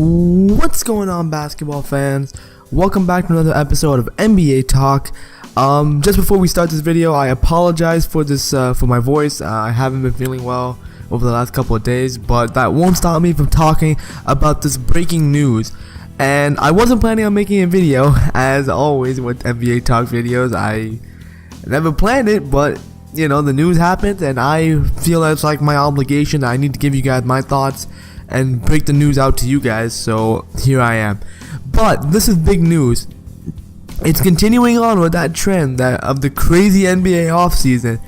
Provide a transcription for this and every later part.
What's going on, basketball fans? Welcome back to another episode of NBA Talk. Just before we start this video, I apologize for my voice. I haven't been feeling well over the last couple of days, but that won't stop me from talking about this breaking news. And I wasn't planning on making a video, as always with NBA Talk videos. I never planned it, but you know, the news happened, and I feel it's like my obligation. I need to give you guys my thoughts and break the news out to you guys, so here I am. But this is big news. It's continuing on with that trend of the crazy NBA offseason.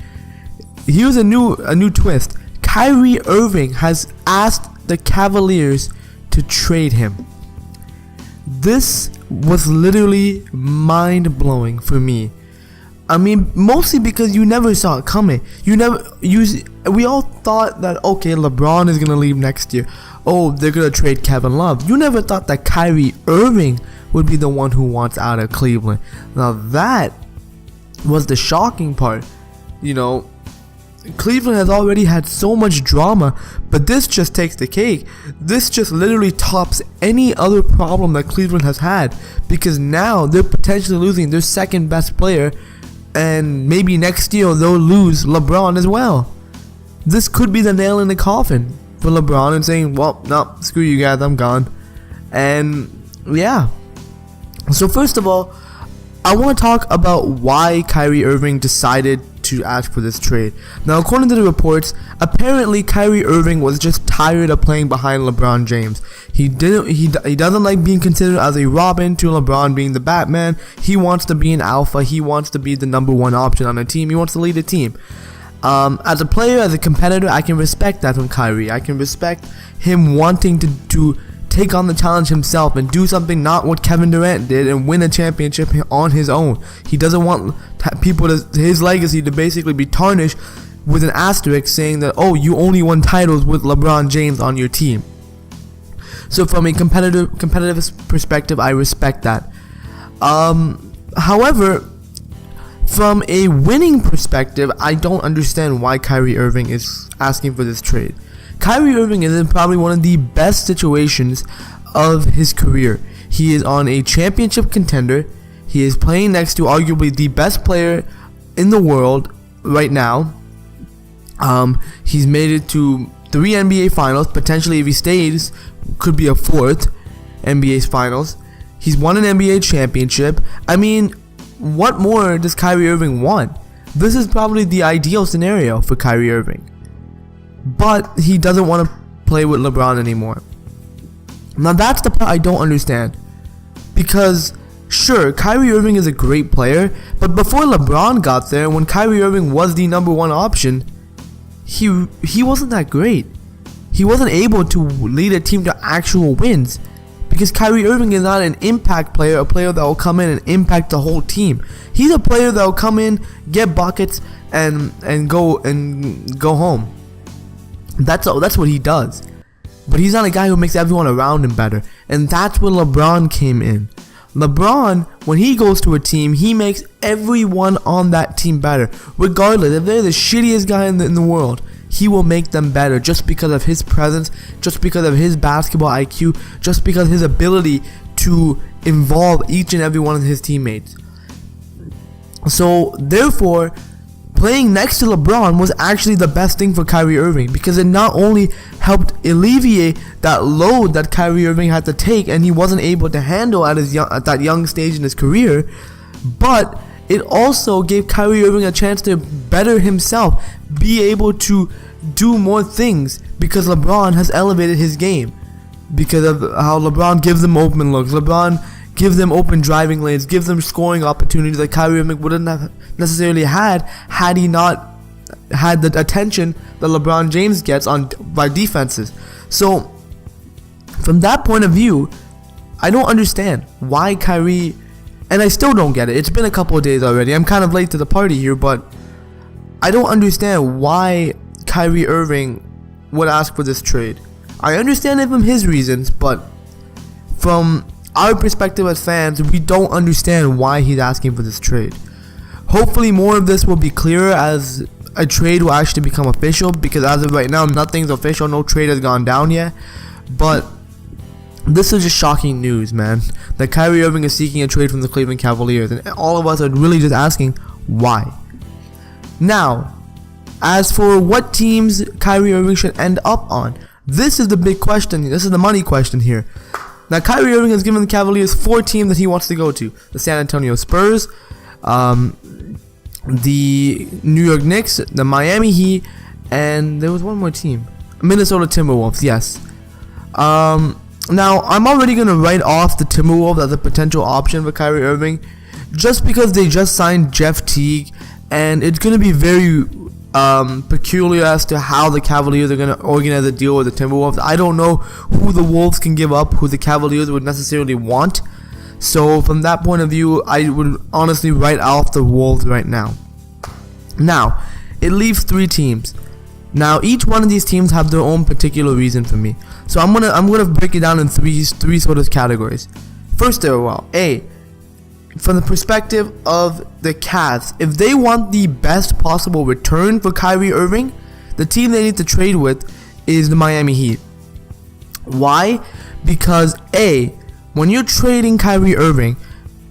Here's a new twist. Kyrie Irving has asked the Cavaliers to trade him. This was literally mind-blowing for me. I mean, mostly because you never saw it coming. We all thought that, okay, LeBron is going to leave next year. Oh, they're going to trade Kevin Love. You never thought that Kyrie Irving would be the one who wants out of Cleveland. Now, that was the shocking part. You know, Cleveland has already had so much drama, but this just takes the cake. This just literally tops any other problem that Cleveland has had, because now they're potentially losing their second best player, and maybe next year they'll lose LeBron as well. This could be the nail in the coffin for LeBron and saying, well, no, screw you guys, I'm gone. And yeah. So first of all, I want to talk about why Kyrie Irving decided to ask for this trade. Now, according to the reports, apparently Kyrie Irving was just tired of playing behind LeBron James. He doesn't like being considered as a Robin to LeBron being the Batman. He wants to be an alpha. He wants to be the number one option on a team. He wants to lead a team. As a player, as a competitor, I can respect that from Kyrie. I can respect him wanting to take on the challenge himself and do something not what Kevin Durant did and win a championship on his own. He doesn't want his legacy to basically be tarnished with an asterisk saying that, oh, you only won titles with LeBron James on your team. So from a competitive perspective, I respect that. However, from a winning perspective, I don't understand why Kyrie Irving is asking for this trade. Kyrie Irving is in probably one of the best situations of his career. He is on a championship contender. He is playing next to arguably the best player in the world right now. He's made it to 3 NBA finals. Potentially, if he stays, could be a 4th NBA finals. He's won an NBA championship. I mean, what more does Kyrie Irving want? This is probably the ideal scenario for Kyrie Irving. But he doesn't want to play with LeBron anymore. Now that's the part I don't understand. Because, sure, Kyrie Irving is a great player, but before LeBron got there, when Kyrie Irving was the number one option, he wasn't that great. He wasn't able to lead a team to actual wins. Because Kyrie Irving is not an impact player, a player that will come in and impact the whole team. He's a player that will come in, get buckets, and go home. That's what he does. But he's not a guy who makes everyone around him better. And that's where LeBron came in. LeBron, when he goes to a team, he makes everyone on that team better. Regardless, if they're the shittiest guy in the world, he will make them better just because of his presence, just because of his basketball IQ, just because of his ability to involve each and every one of his teammates. So, therefore, playing next to LeBron was actually the best thing for Kyrie Irving, because it not only helped alleviate that load that Kyrie Irving had to take and he wasn't able to handle at that young stage in his career, but it also gave Kyrie Irving a chance to better himself, be able to do more things, because LeBron has elevated his game, because of how LeBron gives them open looks. LeBron gives them open driving lanes, gives them scoring opportunities that Kyrie Irving wouldn't have necessarily had he not had the attention that LeBron James gets by defenses. So, from that point of view, I don't understand why Kyrie, and I still don't get it. It's been a couple of days already. I'm kind of late to the party here, but I don't understand why Kyrie Irving would ask for this trade. I understand it from his reasons, but from our perspective as fans, we don't understand why he's asking for this trade. Hopefully more of this will be clearer as a trade will actually become official, because as of right now, nothing's official. No trade has gone down yet. But This is just shocking news, man. That Kyrie Irving is seeking a trade from the Cleveland Cavaliers, and all of us are really just asking why. Now, as for what teams Kyrie Irving should end up on, this is the big question. This is the money question here. Now, Kyrie Irving has given the Cavaliers 4 teams that he wants to go to: the San Antonio Spurs, the New York Knicks, the Miami Heat, and there was one more team, Minnesota Timberwolves. Yes. Now, I'm already going to write off the Timberwolves as a potential option for Kyrie Irving, just because they just signed Jeff Teague, and it's going to be very peculiar as to how the Cavaliers are going to organize a deal with the Timberwolves. I don't know who the Wolves can give up, who the Cavaliers would necessarily want. So from that point of view, I would honestly write off the Wolves right now. Now, it leaves 3 teams. Now, each one of these teams have their own particular reason for me. So I'm gonna break it down in three sort of categories. First of all, from the perspective of the Cavs, if they want the best possible return for Kyrie Irving, the team they need to trade with is the Miami Heat. Why? Because when you're trading Kyrie Irving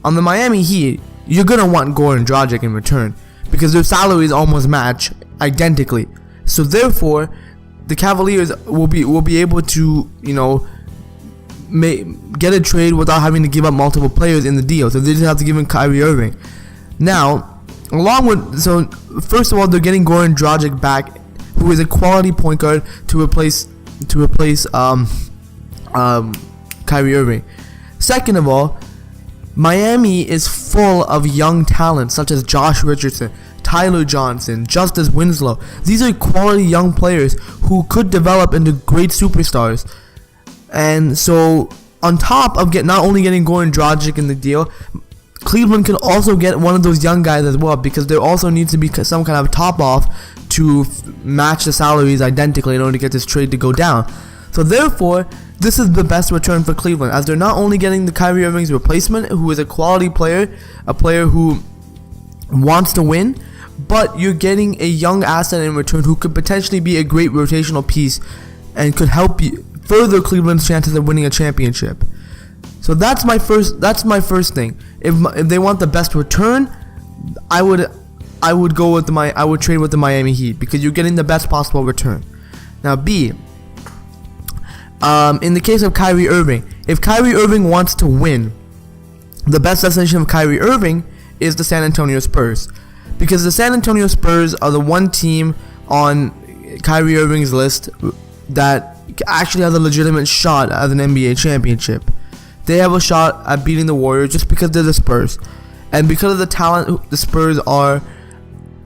on the Miami Heat, you're gonna want Goran Dragic in return, because their salaries almost match identically. So therefore, the Cavaliers will be able to, get a trade without having to give up multiple players in the deal. So they just have to give in Kyrie Irving. Now, first of all, they're getting Goran Dragic back, who is a quality point guard to replace Kyrie Irving. Second of all, Miami is full of young talent such as Josh Richardson, Tyler Johnson, Justice Winslow. These are quality young players who could develop into great superstars. And so, on top of not only getting Goran Dragic in the deal, Cleveland can also get one of those young guys as well, because there also needs to be some kind of top off to match the salaries identically in order to get this trade to go down. So therefore, this is the best return for Cleveland, as they're not only getting the Kyrie Irving's replacement, who is a quality player, a player who wants to win, but you're getting a young asset in return who could potentially be a great rotational piece and could help you further Cleveland's chances of winning a championship. So that's my first thing. If they want the best return, I would trade with the Miami Heat, because you're getting the best possible return. Now B, in the case of Kyrie Irving, if Kyrie Irving wants to win, the best destination of Kyrie Irving is the San Antonio Spurs, because the San Antonio Spurs are the one team on Kyrie Irving's list that actually has a legitimate shot at an NBA championship. They have a shot at beating the Warriors just because they're the Spurs, and because of the talent the Spurs are.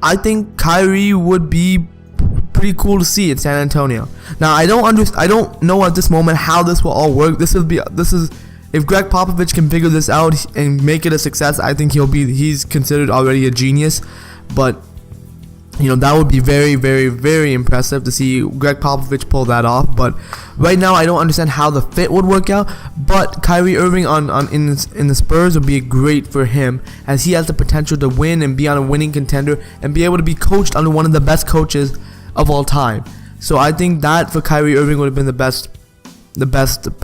I think Kyrie would be pretty cool to see in San Antonio. Now, I don't know at this moment how this will all work. This is if Greg Popovich can figure this out and make it a success, I think he's considered already a genius. But that would be very, very, very impressive to see Greg Popovich pull that off. But right now, I don't understand how the fit would work out. But Kyrie Irving in the Spurs would be great for him, as he has the potential to win and be on a winning contender and be able to be coached under one of the best coaches of all time. So I think that for Kyrie Irving would have been the best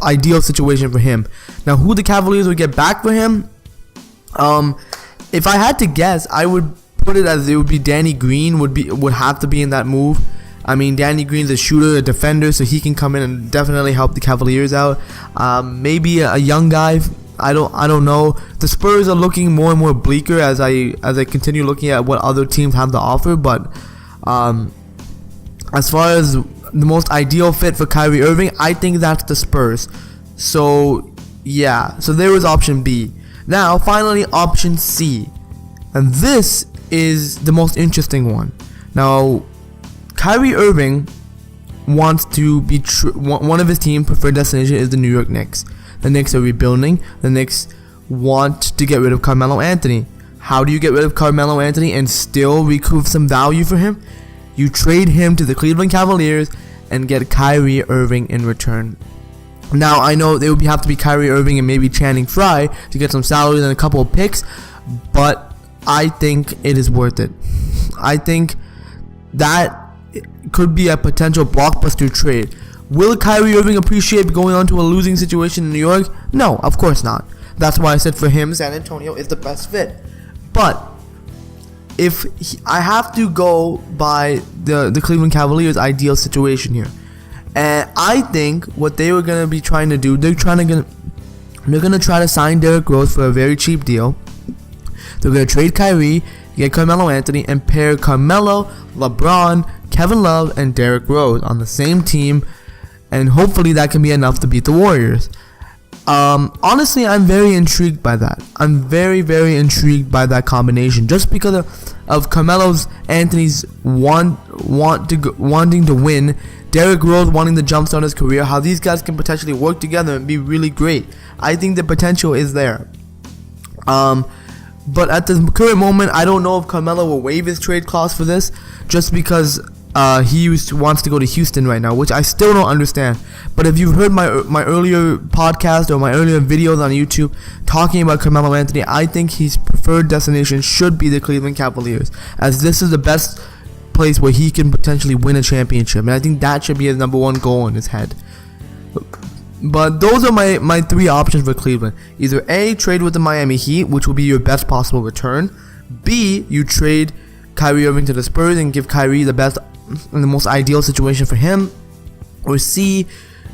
ideal situation for him. Now, who the Cavaliers would get back for him? If I had to guess, I would put it as it would be Danny Green would have to be in that move. I mean, Danny Green's a shooter, a defender, so he can come in and definitely help the Cavaliers out. Maybe a young guy. I don't know. The Spurs are looking more and more bleaker as I continue looking at what other teams have to offer. But as far as the most ideal fit for Kyrie Irving, I think that's the Spurs. So yeah. So there was option B. Now finally option C, and this is the most interesting one. Now, Kyrie Irving wants to be one of his team preferred destination is the New York Knicks. The Knicks are rebuilding. The Knicks want to get rid of Carmelo Anthony. How do you get rid of Carmelo Anthony and still recoup some value for him? You trade him to the Cleveland Cavaliers and get Kyrie Irving in return. Now, I know they would have to be Kyrie Irving and maybe Channing Frye to get some salaries and a couple of picks, but I think it is worth it. I think that could be a potential blockbuster trade. Will Kyrie Irving appreciate going on to a losing situation in New York? No, of course not. That's why I said for him, San Antonio is the best fit. But if I have to go by the Cleveland Cavaliers' ideal situation here, and I think what they were gonna be trying to do, they're gonna try to sign Derrick Rose for a very cheap deal. They're gonna trade Kyrie, get Carmelo Anthony, and pair Carmelo, LeBron, Kevin Love, and Derrick Rose on the same team, and hopefully that can be enough to beat the Warriors. Honestly, I'm very intrigued by that. I'm very, very intrigued by that combination, just because of Carmelo's Anthony's wanting to win, Derrick Rose wanting to jumpstart his career, how these guys can potentially work together and be really great. I think the potential is there. But at the current moment, I don't know if Carmelo will waive his trade clause for this, just because he wants to go to Houston right now, which I still don't understand. But if you've heard my earlier podcast or my earlier videos on YouTube talking about Carmelo Anthony, I think his preferred destination should be the Cleveland Cavaliers, as this is the best place where he can potentially win a championship, and I think that should be his number one goal in his head. But those are my three options for Cleveland. Either A, trade with the Miami Heat, which will be your best possible return. B, you trade Kyrie Irving to the Spurs and give Kyrie the best and the most ideal situation for him. Or C,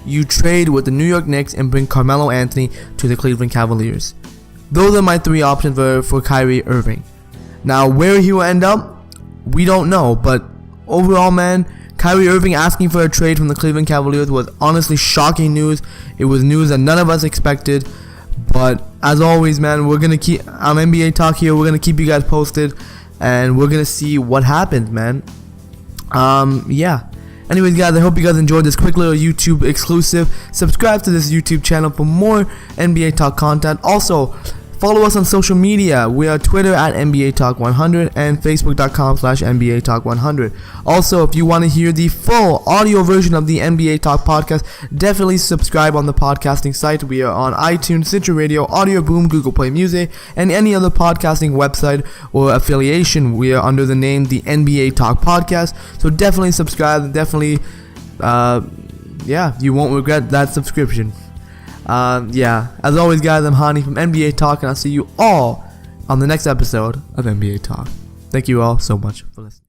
you trade with the New York Knicks and bring Carmelo Anthony to the Cleveland Cavaliers. Those are my three options for Kyrie Irving. Now, where he will end up, we don't know. But overall, man, Kyrie Irving asking for a trade from the Cleveland Cavaliers was honestly shocking news. It was news that none of us expected. But as always, man, we're gonna keep on NBA Talk here. We're gonna keep you guys posted, and we're gonna see what happens, man. Yeah. Anyways, guys, I hope you guys enjoyed this quick little YouTube exclusive. Subscribe to this YouTube channel for more NBA Talk content. Also, follow us on social media. We are Twitter at NBA Talk 100 and Facebook.com/NBA Talk 100. Also, if you want to hear the full audio version of the NBA Talk podcast, definitely subscribe on the podcasting site. We are on iTunes, Stitcher Radio, Audio Boom, Google Play Music, and any other podcasting website or affiliation. We are under the name the NBA Talk Podcast. So definitely subscribe. Definitely, yeah, you won't regret that subscription. Yeah, as always, guys, I'm Hani from NBA Talk, and I'll see you all on the next episode of NBA Talk. Thank you all so much for listening.